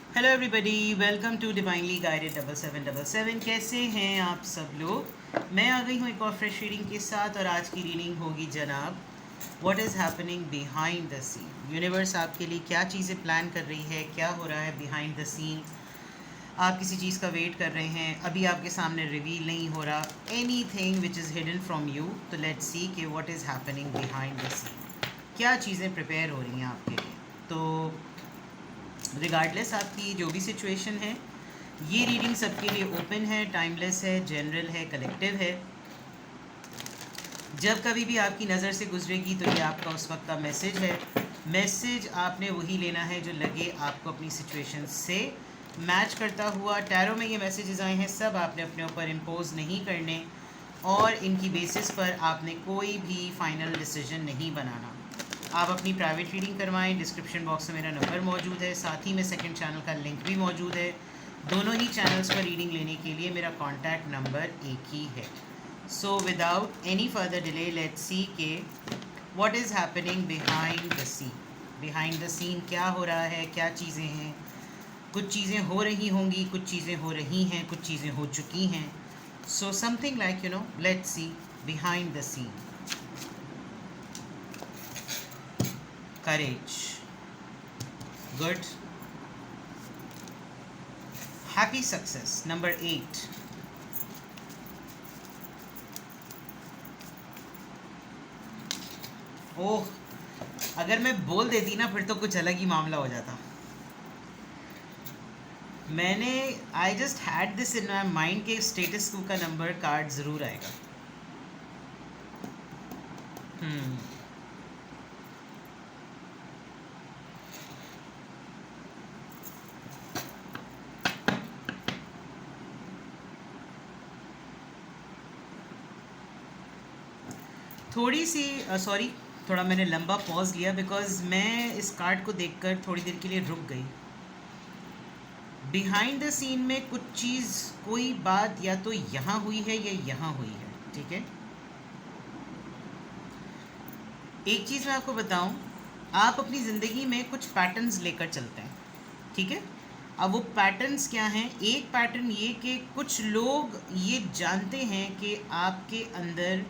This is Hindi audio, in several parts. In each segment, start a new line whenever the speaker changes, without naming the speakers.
Hello everybody, welcome to divinely guided 7777। कैसे हैं आप सब लोग। मैं आ गई हूँ एक और फ्रेश रीडिंग के साथ और आज की रीडिंग होगी जनाब what is happening behind the scene. Universe आपके लिए क्या चीज़ें प्लान कर रही है, क्या हो रहा है बिहाइंड द सीन। आप किसी चीज़ का वेट कर रहे हैं, अभी आपके सामने रिवील नहीं हो रहा anything which is hidden from you. तो लेट्स सी कि what is happening behind the scene, क्या चीज़ें प्रिपेयर हो रही हैं आपके लिए। तो रिगार्डलेस आपकी जो भी सिचुएशन है, ये रीडिंग सबके लिए ओपन है, टाइमलेस है, जनरल है, कलेक्टिव है। जब कभी भी आपकी नज़र से गुजरेगी तो ये आपका उस वक्त का मैसेज है। मैसेज आपने वही लेना है जो लगे आपको अपनी सिचुएशन से मैच करता हुआ। टैरो में ये मैसेजेस आए हैं, सब आपने अपने ऊपर इम्पोज नहीं करने और इनकी बेसिस पर आपने कोई भी फाइनल डिसीजन नहीं बनाना। आप अपनी प्राइवेट रीडिंग करवाएं। डिस्क्रिप्शन बॉक्स में मेरा नंबर मौजूद है, साथ ही में सेकंड चैनल का लिंक भी मौजूद है। दोनों ही चैनल्स पर रीडिंग लेने के लिए मेरा कॉन्टैक्ट नंबर एक ही है। So without any further delay let's see के what is happening behind the scene. Behind the scene क्या हो रहा है, क्या चीज़ें हैं। कुछ चीज़ें हो रही होंगी, कुछ चीज़ें हो रही हैं, कुछ चीज़ें हो चुकी हैं। So something like let's see behind the scene. Courage, good, happy success, number 8। Oh, अगर मैं बोल देती ना फिर तो कुछ अलग ही मामला हो जाता। मैंने I just had this in my mind के स्टेटस क्यू का नंबर कार्ड ज़रूर आएगा। हम्म, थोड़ी सी सॉरी, थोड़ा मैंने लंबा पॉज लिया बिकॉज मैं इस कार्ड को देखकर थोड़ी देर के लिए रुक गई। बिहाइंड द सीन में कुछ चीज़, कोई बात या तो यहाँ हुई है या यहाँ हुई है, ठीक है। एक चीज़ मैं आपको बताऊं, आप अपनी ज़िंदगी में कुछ पैटर्न्स लेकर चलते हैं, ठीक है। अब वो पैटर्न्स क्या हैं। एक पैटर्न ये कि कुछ लोग ये जानते हैं कि आपके अंदर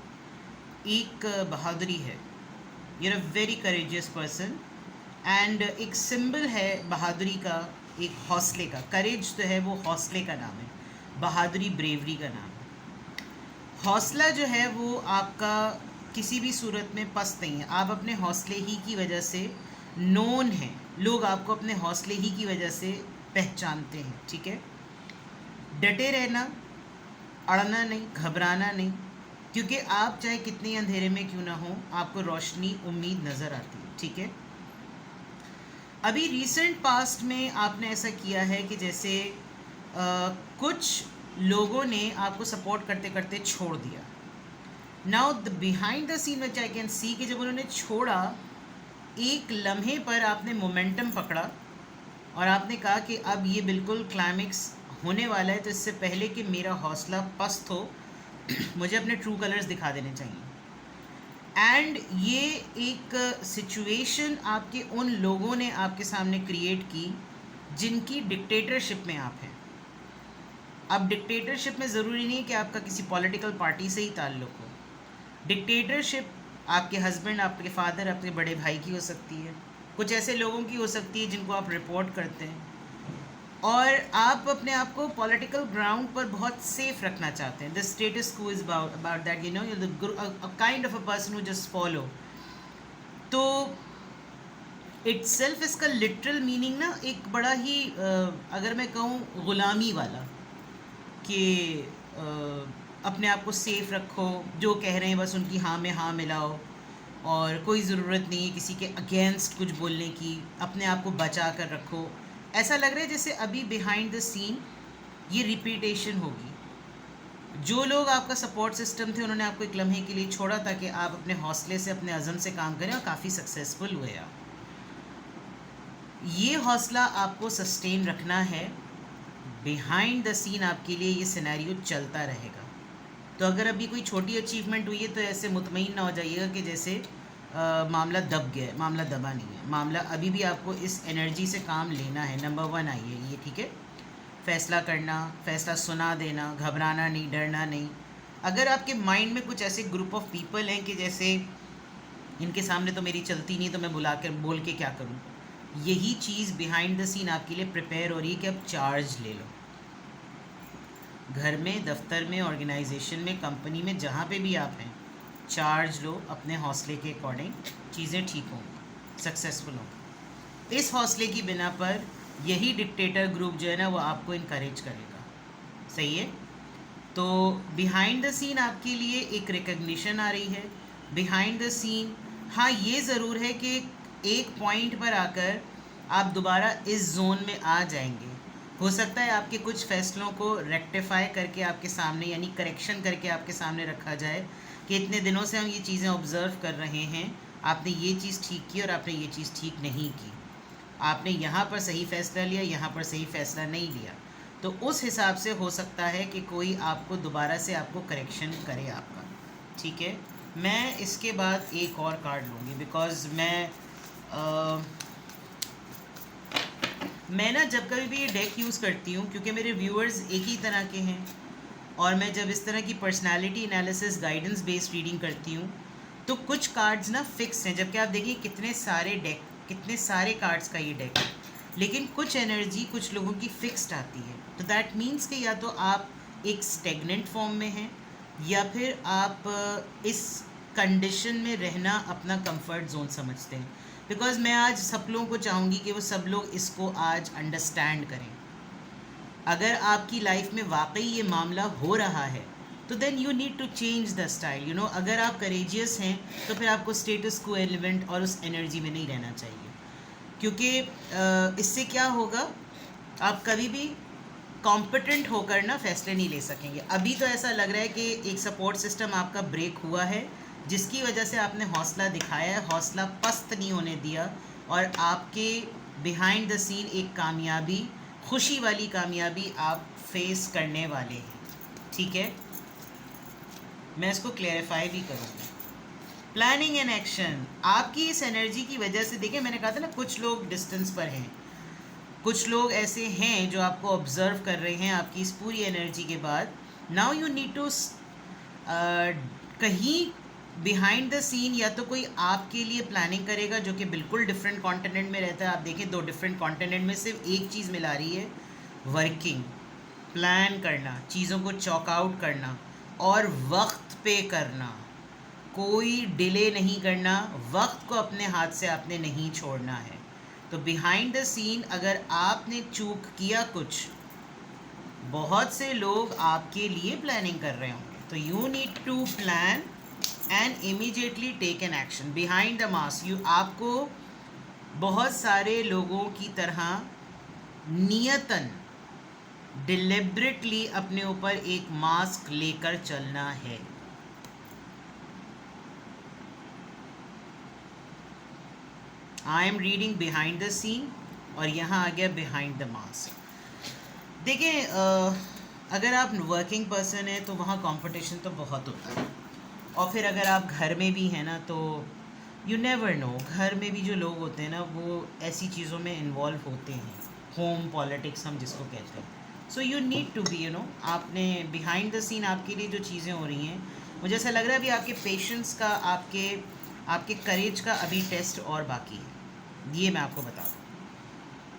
एक बहादुरी है, you are a very courageous person. And एक सिंबल है बहादुरी का, एक हौसले का। करेज तो है वो हौसले का नाम है, बहादुरी ब्रेवरी का नाम है। हौसला जो है वो आपका किसी भी सूरत में पस्त नहीं है। आप अपने हौसले ही की वजह से नोन हैं, लोग आपको अपने हौसले ही की वजह से पहचानते हैं, ठीक है। डटे रहना, अड़ना नहीं, घबराना नहीं, क्योंकि आप चाहे कितने अंधेरे में क्यों ना हो, आपको रोशनी उम्मीद नज़र आती है, ठीक है। अभी रिसेंट पास्ट में आपने ऐसा किया है कि जैसे कुछ लोगों ने आपको सपोर्ट करते करते छोड़ दिया। Now the behind the scene which I can see कि जब उन्होंने छोड़ा, एक लम्हे पर आपने मोमेंटम पकड़ा और आपने कहा कि अब ये बिल्कुल क्लाइमेक्स होने वाला है, तो इससे पहले कि मेरा हौसला पस्त हो मुझे अपने ट्रू कलर्स दिखा देने चाहिए। एंड ये एक सिचुएशन आपके उन लोगों ने आपके सामने क्रिएट की जिनकी डिक्टेटरशिप में आप हैं। अब डिक्टेटरशिप में ज़रूरी नहीं कि आपका किसी पॉलिटिकल पार्टी से ही ताल्लुक़ हो। डिक्टेटरशिप आपके हस्बैंड, आपके फादर, आपके बड़े भाई की हो सकती है, कुछ ऐसे लोगों की हो सकती है जिनको आप रिपोर्ट करते हैं और आप अपने आप को पॉलिटिकल ग्राउंड पर बहुत सेफ रखना चाहते हैं। The status quo is about that, you know, kind of a person who just follow. तो इट्सेल्फ इसका लिटरल मीनिंग ना एक बड़ा ही अगर मैं कहूँ ग़ुलामी वाला, कि अपने आप को सेफ रखो, जो कह रहे हैं बस उनकी हाँ में हाँ मिलाओ और कोई ज़रूरत नहीं है किसी के अगेंस्ट कुछ बोलने की, अपने आप को बचा कर रखो। ऐसा लग रहा है जैसे अभी बिहाइंड द सीन ये रिपीटेशन होगी। जो लोग आपका सपोर्ट सिस्टम थे उन्होंने आपको एक लम्हे के लिए छोड़ा ताकि आप अपने हौसले से, अपने अज़म से काम करें और काफ़ी सक्सेसफुल हुए आप। ये हौसला आपको सस्टेन रखना है। बिहाइंड द सीन आपके लिए ये सिनेरियो चलता रहेगा। तो अगर अभी कोई छोटी अचीवमेंट हुई है तो ऐसे मुतमईन ना हो जाइएगा कि जैसे मामला दब गया है, मामला दबा नहीं है, मामला अभी भी आपको इस एनर्जी से काम लेना है। नंबर 1 आई है ये, ठीक है। फैसला करना, फैसला सुना देना, घबराना नहीं, डरना नहीं। अगर आपके माइंड में कुछ ऐसे ग्रुप ऑफ पीपल हैं कि जैसे इनके सामने तो मेरी चलती नहीं, तो मैं बुला कर बोल के क्या करूं, यही चीज़ बिहाइंड द सीन आपके लिए प्रिपेयर हो रही है कि अब चार्ज ले लो। घर में, दफ्तर में, ऑर्गेनाइजेशन में, कंपनी में, जहाँ पे भी आप हैं, चार्ज लो अपने हौसले के अकॉर्डिंग, चीज़ें ठीक होंगी, सक्सेसफुल होंगी। इस हौसले की बिना पर यही डिक्टेटर ग्रुप जो है ना वो आपको इनकरेज करेगा। सही है। तो बिहाइंड द सीन आपके लिए एक रिकग्निशन आ रही है। बिहाइंड द सीन हाँ ये ज़रूर है कि एक पॉइंट पर आकर आप दोबारा इस जोन में आ जाएंगे। हो सकता है आपके कुछ फैसलों को रेक्टिफाई करके आपके सामने, यानी करेक्शन करके आपके सामने रखा जाए कि इतने दिनों से हम ये चीज़ें ऑब्ज़र्व कर रहे हैं, आपने ये चीज़ ठीक की और आपने ये चीज़ ठीक नहीं की, आपने यहाँ पर सही फ़ैसला लिया, यहाँ पर सही फ़ैसला नहीं लिया। तो उस हिसाब से हो सकता है कि कोई आपको दोबारा से आपको करेक्शन करे आपका। ठीक है। मैं इसके बाद एक और कार्ड लूँगी बिकॉज़ मैं ना जब कभी भी ये डेक यूज़ करती हूँ, क्योंकि मेरे व्यूअर्स एक ही तरह के हैं और मैं जब इस तरह की personality analysis guidance based reading करती हूँ तो कुछ कार्ड्स ना फिक्स हैं, जबकि आप देखिए कितने सारे कार्ड्स का ये डेक है, लेकिन कुछ एनर्जी कुछ लोगों की फिक्स्ड आती है। तो दैट मीन्स कि या तो आप एक स्टेगनेंट फॉर्म में हैं या फिर आप इस कंडीशन में रहना अपना कंफर्ट जोन समझते हैं। बिकॉज़ मैं आज सब लोगों को चाहूँगी कि वो सब लोग इसको आज अंडरस्टैंड करें। अगर आपकी लाइफ में वाकई ये मामला हो रहा है तो then you need to change the style. You know, अगर आप करेजियस हैं तो फिर आपको स्टेटस को एलिमेंट और उस एनर्जी में नहीं रहना चाहिए, क्योंकि इससे क्या होगा, आप कभी भी कॉम्पिटेंट होकर ना फैसले नहीं ले सकेंगे। अभी तो ऐसा लग रहा है कि एक सपोर्ट सिस्टम आपका ब्रेक हुआ है, जिसकी वजह से आपने हौसला दिखाया है, हौसला पस्त नहीं होने दिया, और आपके बिहाइंड द सीन एक कामयाबी, खुशी वाली कामयाबी आप फेस करने वाले हैं। ठीक है। मैं इसको क्लेरिफाई भी करूँगा। प्लानिंग एंड एक्शन, आपकी इस एनर्जी की वजह से, देखिए मैंने कहा था ना कुछ लोग डिस्टेंस पर हैं, कुछ लोग ऐसे हैं जो आपको ऑब्जर्व कर रहे हैं आपकी इस पूरी एनर्जी के बाद। नाउ यू नीड टू कहीं बिहाइंड द सीन या तो कोई आपके लिए प्लानिंग करेगा जो कि बिल्कुल डिफरेंट कॉन्टिनेंट में रहता है। आप देखें 2 डिफरेंट कॉन्टिनेंट में सिर्फ एक चीज़ मिला रही है, वर्किंग, प्लान करना, चीज़ों को चॉक आउट करना और वक्त पे करना, कोई डिले नहीं करना, वक्त को अपने हाथ से आपने नहीं छोड़ना है। तो बिहाइंड द सीन अगर आपने चूक किया कुछ, बहुत से लोग आपके लिए प्लानिंग कर रहे होंगे, तो you need to plan and immediately take an action. Behind the mask, आपको बहुत सारे लोगों की तरह नियतन डिलिबरेटली अपने ऊपर एक मास्क लेकर चलना है। I am reading behind the scene और यहाँ आ गया बिहाइंड द मास्क। देखिए अगर आप वर्किंग पर्सन है तो वहाँ कंपटीशन तो बहुत होता है, और फिर अगर आप घर में भी हैं ना तो यू नेवर नो, घर में भी जो लोग होते हैं ना वो ऐसी चीज़ों में इन्वॉल्व होते हैं, होम पॉलिटिक्स हम जिसको कहते हैं। So you need to be, you know, आपने बिहाइंड द सीन आपके लिए जो चीज़ें हो रही हैं, मुझे ऐसा लग रहा है अभी आपके पेशेंस का, आपके करेज का अभी टेस्ट और बाकी है, ये मैं आपको बता दूँ।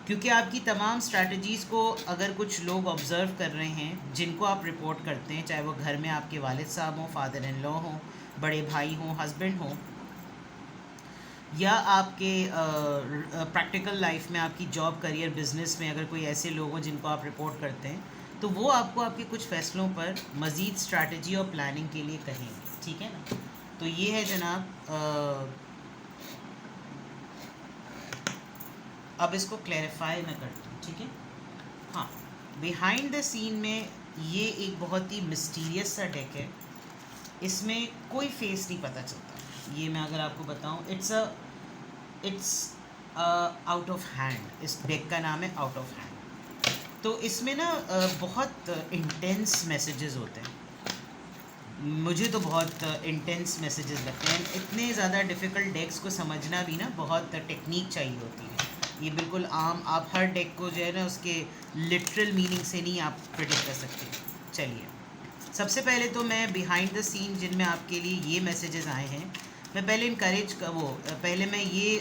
क्योंकि आपकी तमाम स्ट्रैटेजीज़ को अगर कुछ लोग ऑब्ज़र्व कर रहे हैं जिनको आप रिपोर्ट करते हैं, चाहे वो घर में आपके वालिद साहब हों, फादर इन लॉ हों, बड़े भाई हों, हस्बैंड हों, या आपके प्रैक्टिकल लाइफ में, आपकी जॉब, करियर, बिजनेस में अगर कोई ऐसे लोग हों जिनको आप रिपोर्ट करते हैं, तो वो आपको आपके कुछ फैसलों पर मज़ीद स्ट्रैटेजी और प्लानिंग के लिए कहेंगे। ठीक है ना। तो ये है जनाब, अब इसको क्लैरिफाई मैं करती हूँ। ठीक है। हाँ, बिहाइंड द सीन में ये एक बहुत ही मिस्टीरियस सा डेक है, इसमें कोई फेस नहीं पता चलता। ये मैं अगर आपको बताऊँ, इट्स आउट ऑफ हैंड। इस डेक का नाम है आउट ऑफ हैंड। तो इसमें ना बहुत इंटेंस मैसेजेस होते हैं, मुझे तो बहुत इंटेंस मैसेजेस लगते हैं। इतने ज़्यादा डिफ़िकल्ट डेक्स को समझना भी ना बहुत टेक्निक चाहिए होती है। ये बिल्कुल आम आप हर डेक को जो है ना उसके लिटरल मीनिंग से नहीं आप प्रेडिक्ट कर सकते। चलिए, सबसे पहले तो मैं बिहाइंड द सीन जिनमें आपके लिए ये मैसेजेस आए हैं, मैं पहले इनकरेज का पहले मैं ये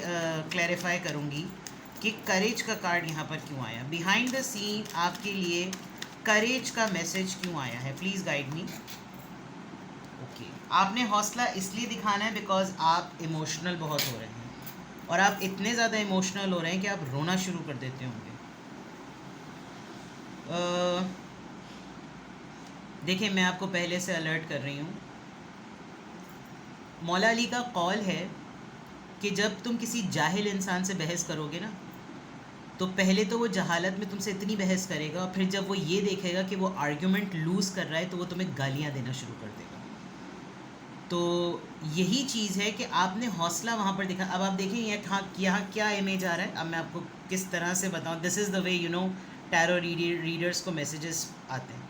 क्लैरिफाई करूँगी कि करेज का कार्ड यहाँ पर क्यों आया। बिहाइंड द सीन आपके लिए करेज का मैसेज क्यों आया है, प्लीज़ गाइड मी। ओके, आपने हौसला इसलिए दिखाना है बिकॉज आप इमोशनल बहुत हो रहे हैं, और आप इतने ज़्यादा इमोशनल हो रहे हैं कि आप रोना शुरू कर देते होंगे। देखिए, मैं आपको पहले से अलर्ट कर रही हूँ। मौला अली का कौल है कि जब तुम किसी जाहिल इंसान से बहस करोगे ना, तो पहले तो वो जहालत में तुमसे इतनी बहस करेगा, और फिर जब वो ये देखेगा कि वो आर्ग्यूमेंट लूज़ कर रहा है तो वो तुम्हें गालियाँ देना शुरू कर देगा। तो यही चीज़ है कि आपने हौसला वहाँ पर दिखा। अब आप देखें यहाँ क्या इमेज आ रहा है, अब मैं आपको किस तरह से बताऊँ। This is the way tarot readers को मैसेजेस आते हैं।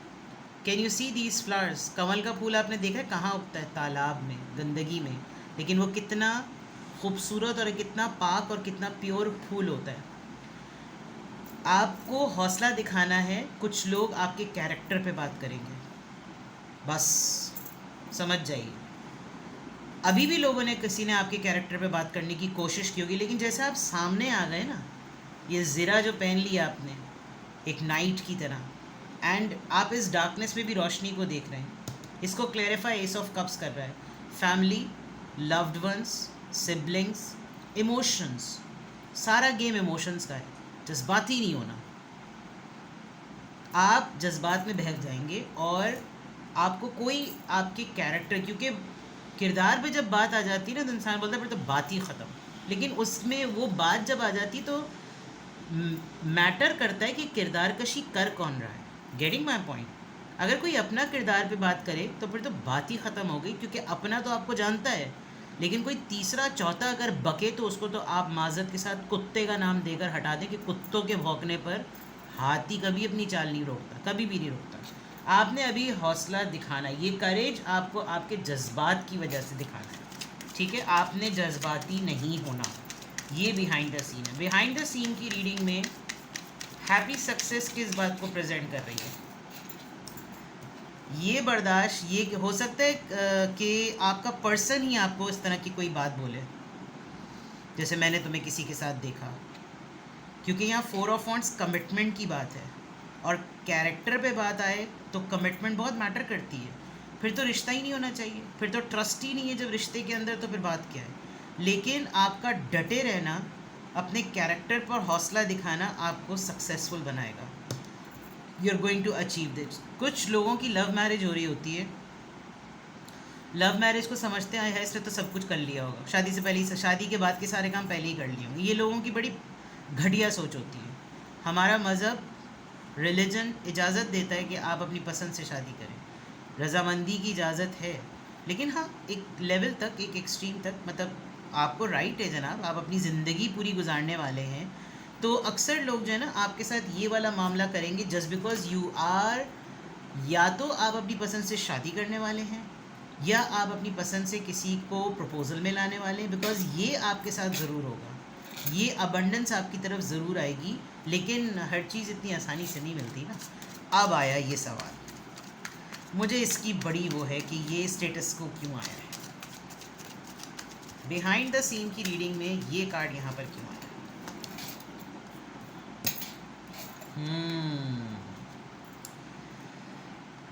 Can you see these flowers? कमल का फूल आपने देखा है कहाँ उगता है? तालाब में, गंदगी में, लेकिन वो कितना खूबसूरत और कितना पाक और कितना प्योर फूल होता है। आपको हौसला दिखाना है। कुछ लोग आपके कैरेक्टर पे बात करेंगे, बस समझ जाइए। अभी भी लोगों ने किसी ने आपके कैरेक्टर पे बात करने की कोशिश की होगी, लेकिन जैसे आप सामने आ गए ना, ये ज़िरा जो पहन लिया आपने एक नाइट की तरह, एंड आप इस डार्कनेस में भी रोशनी को देख रहे हैं। इसको क्लैरिफाई एस ऑफ कप्स कर रहा है। Family, loved ones, siblings, emotions, सारा गेम इमोशंस का है। जज्बाती नहीं होना। आप जज्बात में बहक जाएंगे और आपको कोई आपके कैरेक्टर, क्योंकि किरदार पे जब बात आ जाती है ना तो इंसान बोलता है फिर तो बात ही ख़त्म। लेकिन उसमें वो बात जब आ जाती तो मैटर करता है कि किरदार कशी कर कौन रहा है। Getting my point? अगर कोई अपना किरदार पे बात करे तो फिर तो बात ही ख़त्म हो गई, क्योंकि अपना तो आपको जानता है, लेकिन कोई तीसरा चौथा अगर बके तो उसको तो आप माजरत के साथ कुत्ते का नाम देकर हटा दें कि कुत्तों के भौंकने पर हाथी कभी अपनी चाल नहीं रोकता, कभी भी नहीं रोकता। आपने अभी हौसला दिखाना है, ये करेज आपको आपके जज्बात की वजह से दिखाना है, ठीक है? आपने जज्बाती नहीं होना। ये बिहाइंड द सीन है। बिहाइंड द सीन की रीडिंग में हैप्पी सक्सेस किस बात को प्रेजेंट कर रही है? ये बर्दाश्त, ये हो सकता है कि आपका पर्सन ही आपको इस तरह की कोई बात बोले, जैसे मैंने तुम्हें किसी के साथ देखा, क्योंकि यहाँ 4 ऑफ वॉन्ड्स कमिटमेंट की बात है, और कैरेक्टर पे बात आए तो कमिटमेंट बहुत मैटर करती है। फिर तो रिश्ता ही नहीं होना चाहिए, फिर तो ट्रस्ट ही नहीं है जब रिश्ते के अंदर, तो फिर बात क्या है? लेकिन आपका डटे रहना, अपने कैरेक्टर पर हौसला दिखाना आपको सक्सेसफुल बनाएगा। You are going to achieve this. कुछ लोगों की लव मैरिज हो रही होती है, लव मैरिज को समझते हैं इसने तो सब कुछ कर लिया होगा, शादी से पहले, शादी के बाद के सारे काम पहले ही कर लिए होंगे। ये लोगों की बड़ी घटिया सोच होती है। हमारा मज़हब, रिलीजन इजाज़त देता है कि आप अपनी पसंद से शादी करें, रज़ामंदी की इजाज़त है, लेकिन हाँ एक लेवल तक, एक एक्सट्रीम तक, मतलब आपको राइट है जनाब, आप अपनी ज़िंदगी पूरी गुजारने वाले हैं। तो अक्सर लोग जो है ना आपके साथ ये वाला मामला करेंगे जस्ट बिकॉज यू आर, या तो आप अपनी पसंद से शादी करने वाले हैं, या आप अपनी पसंद से किसी को प्रपोज़ल में लाने वाले हैं, बिकॉज ये आपके साथ ज़रूर होगा, ये अबंडेंस आपकी तरफ ज़रूर आएगी। लेकिन हर चीज़ इतनी आसानी से नहीं मिलती ना। अब आया ये सवाल, मुझे इसकी बड़ी वो है कि ये स्टेटस को क्यों आया है। बिहाइंड द सीन की रीडिंग में ये कार्ड यहाँ पर क्यों आया?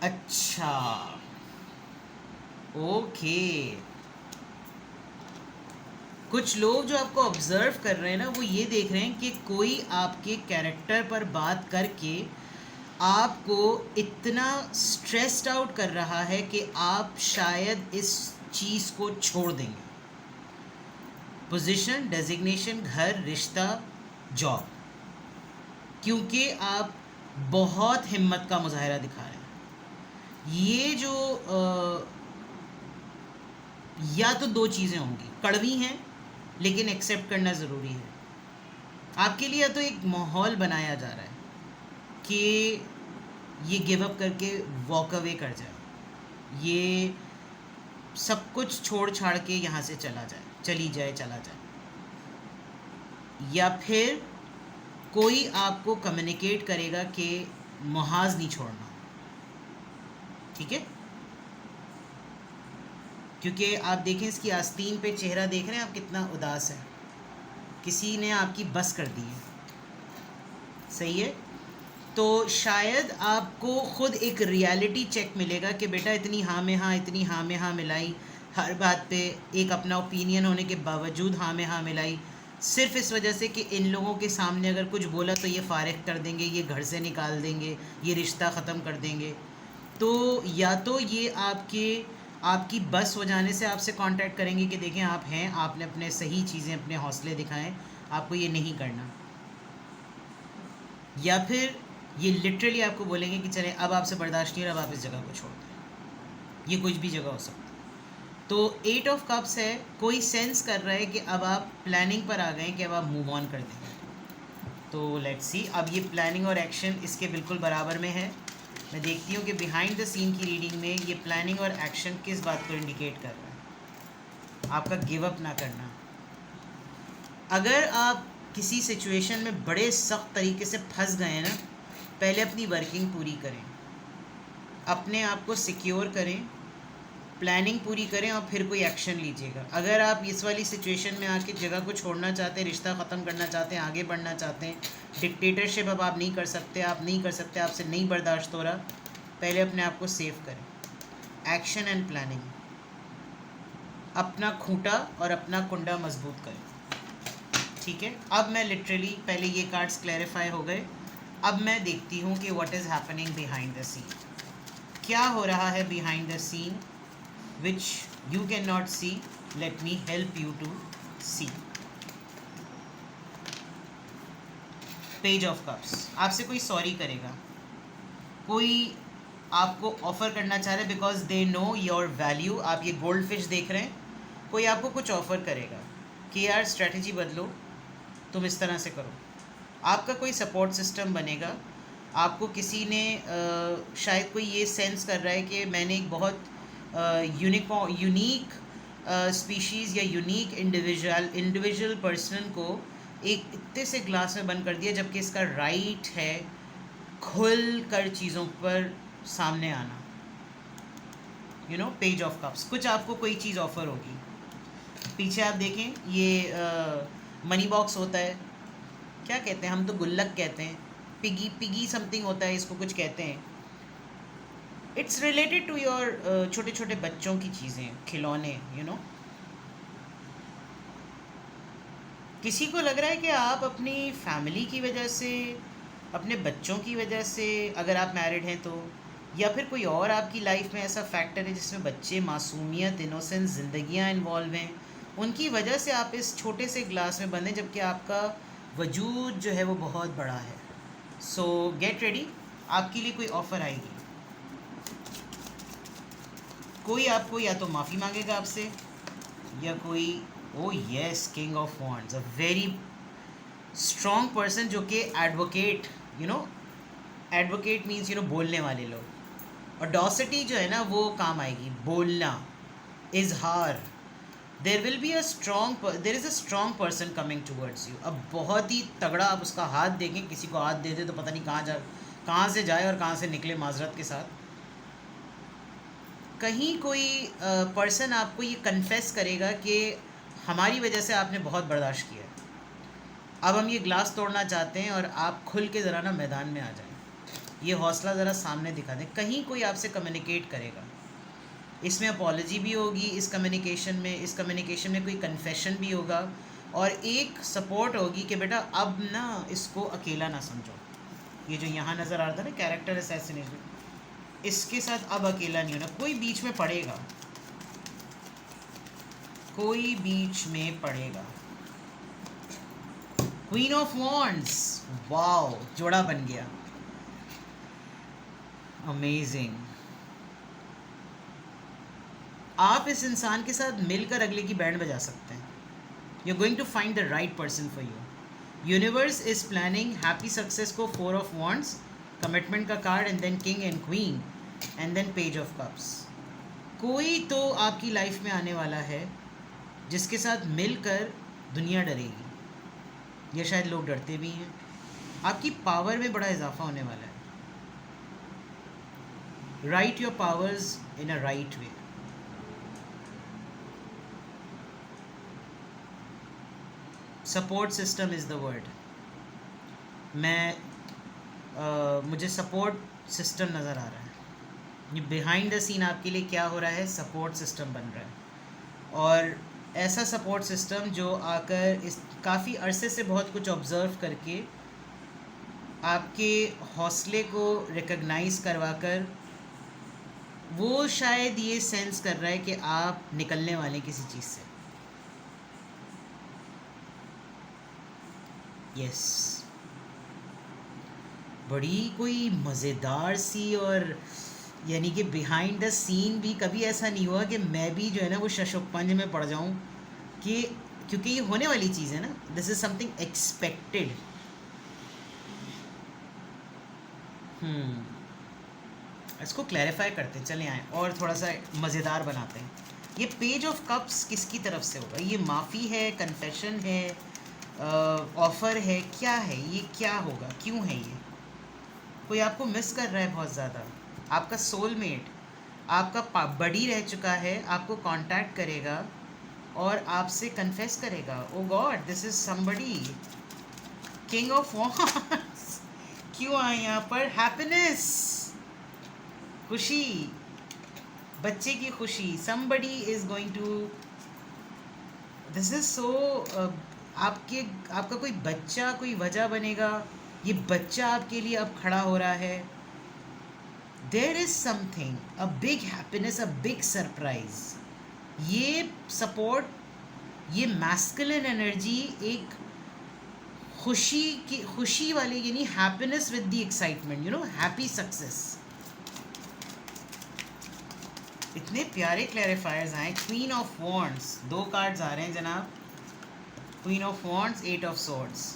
अच्छा, ओके। कुछ लोग जो आपको ऑब्जर्व कर रहे हैं ना, वो ये देख रहे हैं कि कोई आपके कैरेक्टर पर बात करके आपको इतना स्ट्रेस्ड आउट कर रहा है कि आप शायद इस चीज़ को छोड़ देंगे। पोजीशन, डेजिग्नेशन, घर, रिश्ता, जॉब, क्योंकि आप बहुत हिम्मत का मुजाहरा दिखा रहे हैं। ये जो या तो 2 चीज़ें होंगी, कड़वी हैं लेकिन एक्सेप्ट करना ज़रूरी है आपके लिए, या तो एक माहौल बनाया जा रहा है कि ये गिव अप करके वॉक अवे कर जाए, ये सब कुछ छोड़ छाड़ के यहाँ से चला जाए, चली जाए, चला जाए, या फिर कोई आपको कम्युनिकेट करेगा कि मुहाज नहीं छोड़ना, ठीक है। क्योंकि आप देखें इसकी आस्तीन पे चेहरा देख रहे हैं आप कितना उदास है, किसी ने आपकी बस कर दी है, सही है। तो शायद आपको खुद एक रियलिटी चेक मिलेगा कि बेटा इतनी हाँ में हाँ, इतनी हाँ में हाँ मिलाई, हर बात पे एक अपना ओपिनियन होने के बावजूद हाँ में हाँ मिलाई, सिर्फ इस वजह से कि इन लोगों के सामने अगर कुछ बोला तो ये फारिग कर देंगे, ये घर से निकाल देंगे, ये रिश्ता ख़त्म कर देंगे। तो या तो ये आपकी बस हो जाने से आपसे कांटेक्ट करेंगे कि देखें आप हैं, आपने अपने सही चीज़ें, अपने हौसले दिखाएं, आपको ये नहीं करना, या फिर ये लिटरली आपको बोलेंगे कि चलें अब आपसे बर्दाश्त नहीं है, अब आप इस जगह को छोड़ दें। ये कुछ भी जगह हो सकती है। तो 8 ऑफ कप्स है, कोई सेंस कर रहा है कि अब आप प्लानिंग पर आ गए कि अब आप मूव ऑन कर देंगे। तो लेट्स सी, अब ये प्लानिंग और एक्शन इसके बिल्कुल बराबर में है। मैं देखती हूँ कि बिहाइंड द सीन की रीडिंग में ये प्लानिंग और एक्शन किस बात को इंडिकेट कर रहा है, आपका गिव अप ना करना। अगर आप किसी सिचुएशन में बड़े सख्त तरीके से फंस गए हैं ना, पहले अपनी वर्किंग पूरी करें, अपने आप को सिक्योर करें, प्लानिंग पूरी करें और फिर कोई एक्शन लीजिएगा। अगर आप इस वाली सिचुएशन में आके जगह को छोड़ना चाहते हैं, रिश्ता ख़त्म करना चाहते हैं, आगे बढ़ना चाहते हैं, डिक्टेटरशिप अब आप नहीं कर सकते, आप नहीं कर सकते, आपसे नहीं बर्दाश्त हो रहा, पहले अपने आप को सेव करें। एक्शन एंड प्लानिंग, अपना खूंटा और अपना कुंडा मजबूत करें, ठीक है। अब मैं लिटरली, पहले ये कार्ड्स क्लैरिफाई हो गए, अब मैं देखती हूँ कि what is happening behind the scene, क्या हो रहा है behind the scene which you cannot see. Let me help you to see. Page of cups, आपसे कोई सॉरी करेगा, कोई आपको ऑफ़र करना चाह रहा है because they know your value. आप ये गोल्ड फिश देख रहे हैं, कोई आपको कुछ ऑफ़र करेगा कि यार स्ट्रेटजी बदलो, तुम इस तरह से करो। आपका कोई सपोर्ट सिस्टम बनेगा, आपको किसी ने शायद कोई ये सेंस कर रहा है कि मैंने एक बहुत यूनिक स्पीशीज़ या यूनिक इंडिविजुअल पर्सन को एक इतने से ग्लास में बंद कर दिया, जबकि इसका राइट है खुल कर चीज़ों पर सामने आना। You know, page of cups, कुछ आपको कोई चीज़ ऑफ़र होगी। पीछे आप देखें, ये मनी बॉक्स होता है, क्या कहते हैं हम तो गुल्लक कहते हैं, पिगी समथिंग होता है, इसको कुछ कहते हैं। इट्स रिलेटेड टू योर छोटे छोटे बच्चों की चीज़ें, खिलौने, यू नो। किसी को लग रहा है कि आप अपनी फैमिली की वजह से, अपने बच्चों की वजह से, अगर आप मैरिड हैं तो, या फिर कोई और आपकी लाइफ में ऐसा फैक्टर है जिसमें बच्चे, मासूमियत, इनोसेंस, ज़िंदगियाँ इन्वॉल्व हैं, उनकी वजह से आप इस छोटे से ग्लास में बंद हैं, जबकि आपका वजूद जो है वो बहुत बड़ा है। सो गेट रेडी, आपके लिए कोई ऑफ़र आएगी, कोई आपको या तो माफ़ी मांगेगा आपसे, या कोई, ओ yes, king of wands, a very strong person जो कि advocate, you know, advocate means you know बोलने वाले लोग। और डॉसिटी जो है ना वो काम आएगी, बोलना, इजहार। There is a strong person coming towards you. अब बहुत ही तगड़ा आप उसका हाथ देखें, किसी को हाथ दे दे तो पता नहीं कहाँ से जाए और कहाँ से निकले, माजरत के साथ। कहीं कोई पर्सन आपको ये कन्फेस करेगा कि हमारी वजह से आपने बहुत बर्दाश्त किया है, अब हम ये ग्लास तोड़ना चाहते हैं और आप खुल के ज़रा ना मैदान में आ जाएं, ये हौसला ज़रा सामने दिखा दें। कहीं कोई आपसे कम्युनिकेट करेगा, इसमें अपॉलॉजी भी होगी, इस कम्युनिकेशन में कोई कन्फेशन भी होगा, और एक सपोर्ट होगी कि बेटा अब ना इसको अकेला ना समझो। ये जो यहाँ नज़र आ रहा था ना कैरेक्टर असैसिनेशन, इसके साथ अब अकेला नहीं होना, कोई बीच में पड़ेगा, कोई बीच में पड़ेगा। क्वीन ऑफ वॉन्ड्स, वाओ, जोड़ा बन गया, अमेजिंग। आप इस इंसान के साथ मिलकर अगले की बैंड बजा सकते हैं। You are going to find the right person for you. Universe is planning happy success को, 4 ऑफ वॉन्ड्स, कमिटमेंट का card, and then king and queen, and then page of cups. कोई तो आपकी लाइफ में आने वाला है जिसके साथ मिलकर दुनिया डरेगी, या शायद लोग डरते भी हैं। आपकी पावर में बड़ा इजाफा होने वाला है। Right your powers in a right way. Support system is the word. मुझे सपोर्ट सिस्टम नज़र आ रहा है। ये बिहाइंड द सीन आपके लिए क्या हो रहा है, सपोर्ट सिस्टम बन रहा है। और ऐसा सपोर्ट सिस्टम जो आकर इस काफ़ी अरसे से बहुत कुछ ऑब्ज़र्व करके आपके हौसले को रिकग्नाइज़ करवाकर वो शायद ये सेंस कर रहा है कि आप निकलने वाले किसी चीज़ से। यस, बड़ी कोई मज़ेदार सी, और यानी कि बिहाइंड द सीन भी कभी ऐसा नहीं हुआ कि मैं भी जो है ना वो शशोपंज में पड़ जाऊं, कि क्योंकि ये होने वाली चीज़ है ना, दिस इज़ समथिंग एक्सपेक्टेड। इसको क्लैरिफाई करते चले आए और थोड़ा सा मज़ेदार बनाते हैं। ये पेज ऑफ कप्स किसकी तरफ से होगा? ये माफ़ी है, कन्फेशन है, ऑफ़र है, क्या है ये? क्या होगा, क्यों है ये? कोई आपको मिस कर रहा है बहुत ज़्यादा। आपका सोलमेट, आपका बडी रह चुका है, आपको कांटेक्ट करेगा और आपसे कन्फेस करेगा। Oh God, this is somebody. King of wands क्यों आए यहाँ पर? हैप्पीनेस, खुशी, बच्चे की खुशी। Somebody is going to, this is so, आपका कोई बच्चा कोई वजह बनेगा। ये बच्चा आपके लिए अब खड़ा हो रहा है। There is something, a big happiness, a big surprise. ये सपोर्ट, ये मैस्कुलिन एनर्जी एक खुशी वाली, यानी happiness with the excitement, you know, happy success. इतने प्यारे क्लैरिफायर्स आए। क्वीन ऑफ वॉन्ड्स, 2 कार्ड्स आ रहे हैं जनाब। Queen of wands, 8 of swords.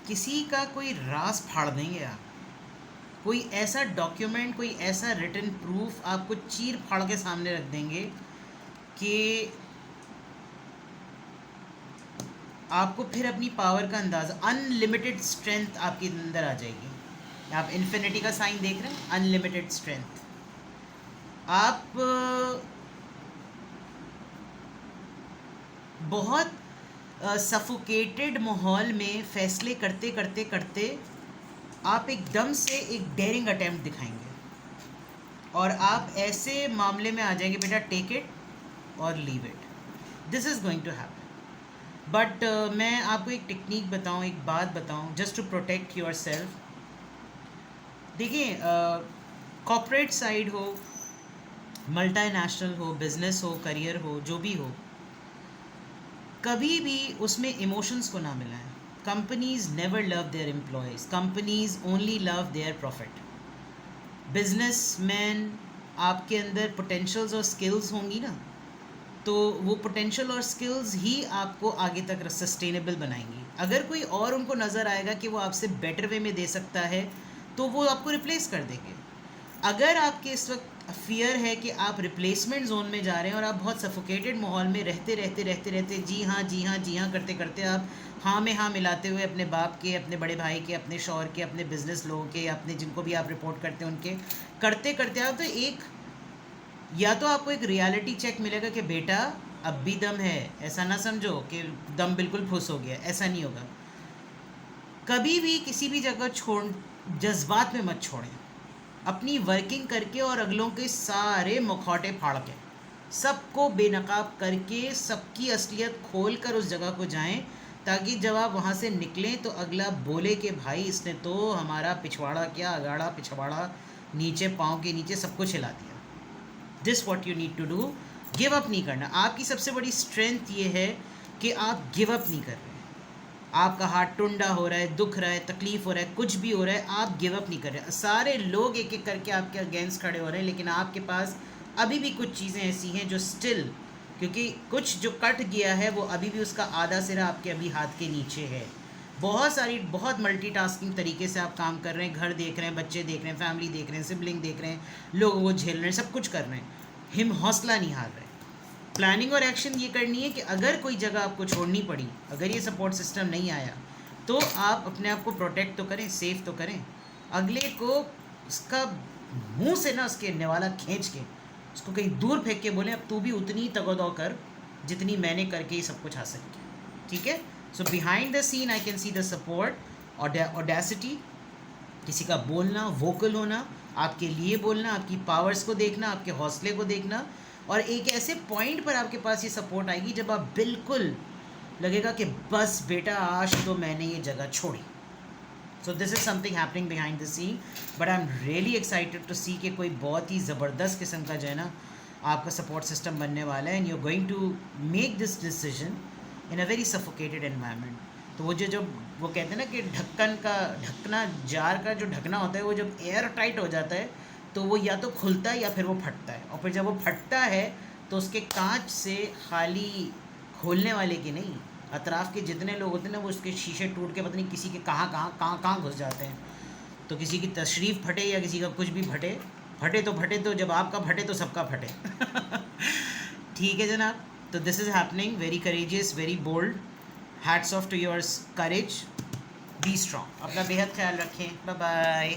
किसी का कोई राज फाड़ देंगे आप, कोई ऐसा डॉक्यूमेंट, कोई ऐसा रिटन प्रूफ आपको चीर फाड़ के सामने रख देंगे कि आपको फिर अपनी पावर का अंदाज़ा, अनलिमिटेड स्ट्रेंथ आपके अंदर आ जाएगी। आप इन्फिनिटी का साइन देख रहे हैं, अनलिमिटेड स्ट्रेंथ। आप बहुत सफोकेटेड माहौल में फैसले करते करते करते आप एकदम से एक डेयरिंग अटेम्प्ट दिखाएंगे और आप ऐसे मामले में आ जाएंगे, बेटा टेक इट और leave it, this is going to happen. But मैं आपको एक टेक्निक बताऊं, एक बात बताऊं, just to protect yourself. देखिए, कॉर्पोरेट साइड हो, मल्टीनेशनल हो, बिजनेस हो, करियर हो, जो भी हो, कभी भी उसमें इमोशंस को ना मिलाएं। Companies never love there employees, companies only love their profit. Businessman, आपके अंदर पोटेंशियल्स और स्किल्स होंगी ना, तो वो पोटेंशियल और स्किल्स ही आपको आगे तक सस्टेनेबल बनाएंगी। अगर कोई और उनको नज़र आएगा कि वो आपसे बेटर वे में दे सकता है, तो वो आपको रिप्लेस कर देंगे। अगर आपके इस वक्त फियर है कि आप रिप्लेसमेंट जोन में जा रहे हैं और आप बहुत सफोकेटेड माहौल में रहते रहते रहते रहते जी हाँ जी हाँ जी हाँ करते करते आप हाँ में हाँ मिलाते हुए अपने बाप के, अपने बड़े भाई के, अपने शौहर के, अपने बिजनेस लोगों के, अपने जिनको भी आप रिपोर्ट करते हैं उनके करते करते आप, तो एक या तो आपको एक रियलिटी चेक मिलेगा कि बेटा अब भी दम है। ऐसा ना समझो कि दम बिल्कुल फुस हो गया, ऐसा नहीं होगा। कभी भी किसी भी जगह जज्बात में मत छोड़ें। अपनी वर्किंग करके और अगलों के सारे मुखौटे फाड़ के, सबको बेनकाब करके, सबकी असलियत खोल कर उस जगह को जाएं, ताकि जब आप वहाँ से निकलें तो अगला बोले कि भाई इसने तो हमारा पिछवाड़ा, क्या अगाड़ा पिछवाड़ा, नीचे पाँव के नीचे सब कुछ हिला दिया। This what you need to do. Give up नहीं करना। आपकी सबसे बड़ी स्ट्रेंथ ये है कि आप गिव अप नहीं कर रहे। आपका हाथ टुंडा हो रहा है, दुख रहा है, तकलीफ़ हो रहा है, कुछ भी हो रहा है, आप गिव अप नहीं कर रहे। सारे लोग एक एक करके आपके अगेंस्ट खड़े हो रहे हैं, लेकिन आपके पास अभी भी कुछ चीज़ें ऐसी हैं जो स्टिल, क्योंकि कुछ जो कट गया है वो अभी भी उसका आधा सिरा आपके अभी हाथ के नीचे है। बहुत सारी, बहुत मल्टीटास्किंग तरीके से आप काम कर रहे हैं, घर देख रहे हैं, बच्चे देख रहे हैं, फैमिली देख रहे हैं, सिबलिंग देख रहे हैं, लोगों को झेल रहे हैं, सब कुछ कर रहे हैं, हिम हौसला नहीं हार रहे। प्लानिंग और एक्शन ये करनी है कि अगर कोई जगह आपको छोड़नी पड़ी, अगर ये सपोर्ट सिस्टम नहीं आया, तो आप अपने आप को प्रोटेक्ट तो करें, सेफ तो करें, अगले को उसका मुंह से ना उसके निवाला खींच के उसको कहीं दूर फेंक के बोले अब तू भी उतनी ही तगोदौ कर जितनी मैंने करके ही सब कुछ हासिल किया। ठीक है, so behind the scene I can see the support, audacity, किसी का बोलना, वोकल होना, आपके लिए बोलना, आपकी पावर्स को देखना, आपके हौसले को देखना, और एक ऐसे पॉइंट पर आपके पास ये सपोर्ट आएगी जब आप बिल्कुल लगेगा कि बस बेटा आज तो मैंने ये जगह छोड़ी। So this is something happening behind the scene, but I am really excited to see कि कोई बहुत ही ज़बरदस्त किस्म का जो है ना आपका सपोर्ट सिस्टम बनने वाला है, and you are going to make this decision in a very suffocated environment. तो वो जो वो कहते हैं ना कि ढकना जार का जो ढकना होता है, वो जब एयर टाइट हो जाता है तो वो या तो खुलता है या फिर वो फटता है, और फिर जब वो फटता है तो उसके कांच से खाली खोलने वाले की नहीं, अतराफ़ के जितने लोग होते हैं ना वो उसके शीशे टूट के पता नहीं किसी के कहाँ घुस जाते हैं। तो किसी की तशरीफ़ फटे या किसी का कुछ भी फटे तो जब आपका फटे तो सबका फटे। ठीक है जनाब, तो this is happening, very courageous, very bold, hats off to yours courage, be strong, अपना बेहद ख्याल रखें, बाय बाय।